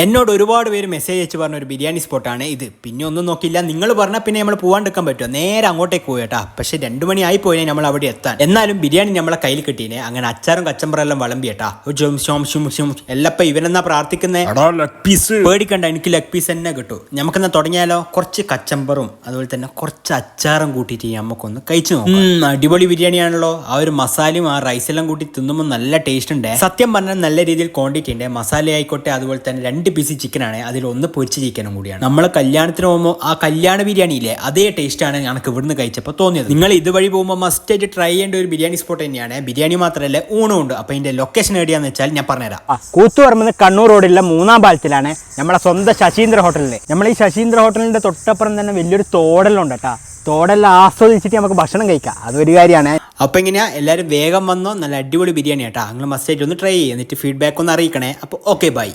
എന്നോട് ഒരുപാട് പേര് മെസ്സേജ് അയച്ച് പറഞ്ഞ ഒരു ബിരിയാണി സ്പോട്ടാണ് ഇത്. പിന്നെ ഒന്നും നോക്കില്ല, നിങ്ങൾ പറഞ്ഞാൽ പിന്നെ നമ്മൾ പോകാണ്ടിരിക്കാൻ പറ്റുമോ? നേരെ അങ്ങോട്ടേക്ക് പോയി കേട്ടാ. പക്ഷെ 2 മണി ആയി പോയി നമ്മൾ അവിടെ എത്താൻ. എന്നാലും ബിരിയാണി നമ്മളെ കയ്യിൽ കിട്ടീനെ. അങ്ങനെ അച്ചാറും കച്ചമ്പറെല്ലാം വിളമ്പിയേട്ടാ. എല്ലപ്പ ഇവനെന്നാ പ്രാർത്ഥിക്കുന്നേ, പേടിക്കണ്ട, എനിക്ക് ലെഗ് പീസ് തന്നെ കിട്ടും. നമുക്കെന്നാ തുടങ്ങിയാലോ? കുറച്ച് കച്ചമ്പറും അതുപോലെ തന്നെ കുറച്ച് അച്ചാറും കൂട്ടിയിട്ട് നമുക്കൊന്ന് കഴിച്ചു നോക്കാം. അടിപൊളി ബിരിയാണിയാണല്ലോ. ആ ഒരു മസാലയും ആ റൈസെല്ലാം കൂട്ടി തിന്നുമ്പോൾ നല്ല ടേസ്റ്റ് ഉണ്ട്. സത്യം പറഞ്ഞാൽ നല്ല രീതിയിൽ ക്വാണ്ടിറ്റി ഉണ്ട്. മസാല ആയിക്കോട്ടെ, അതുപോലെ തന്നെ 2 പീസ് ചിക്കനാണ്, അതിലൊന്ന് പൊരിച്ച ചിക്കനും കൂടിയാണ്. നമ്മൾ കല്യാണത്തിന് പോകുമ്പോൾ ആ കല്യാണ ബിരിയാണി ഇല്ലേ, അതേ ടേസ്റ്റാണ് ഞങ്ങൾക്ക് ഇവിടുന്ന് കഴിച്ചപ്പോൾ തോന്നിയത്. നിങ്ങൾ ഇതുവഴി പോകുമ്പോൾ മസ്റ്റ് ആയിട്ട് ട്രൈ ചെയ്യേണ്ട ഒരു ബിരിയാണി സ്പോട്ട് തന്നെയാണ്. ബിരിയാണി മാത്രമല്ല ഊണും ഉണ്ട്. അപ്പോൾ ഇതിന്റെ ലൊക്കേഷൻ എവിടെയാണെന്ന് വെച്ചാൽ ഞാൻ പറഞ്ഞുതരാം. കൂത്തുപറമ്പ് കണ്ണൂർ റോഡിലുള്ള 3-ാം പാലത്തിലാണ് നമ്മളെ സ്വന്തം ശശീന്ദ്ര ഹോട്ടലിൽ. നമ്മൾ ഈ ശശീന്ദ്ര ഹോട്ടലിന്റെ തൊട്ടപ്പുറം തന്നെ വലിയൊരു തോടെല്ലാം കേട്ടോ. തോടെല്ലാം ആസ്വദിച്ചിട്ട് നമുക്ക് ഭക്ഷണം കഴിക്കാം, അതൊരു കാര്യമാണ്. അപ്പോൾ എങ്ങനെയാ, എല്ലാവരും വേഗം വന്നോ. നല്ല അടിപൊളി ബിരിയാണി കേട്ടോ. നിങ്ങൾ മസ്റ്റ് ആയിട്ട് ഒന്ന് ട്രൈ ചെയ്യുക, എന്നിട്ട് ഫീഡ്ബാക്ക് ഒന്ന് അറിയിക്കണേ. അപ്പോൾ ഓക്കെ, ബൈ.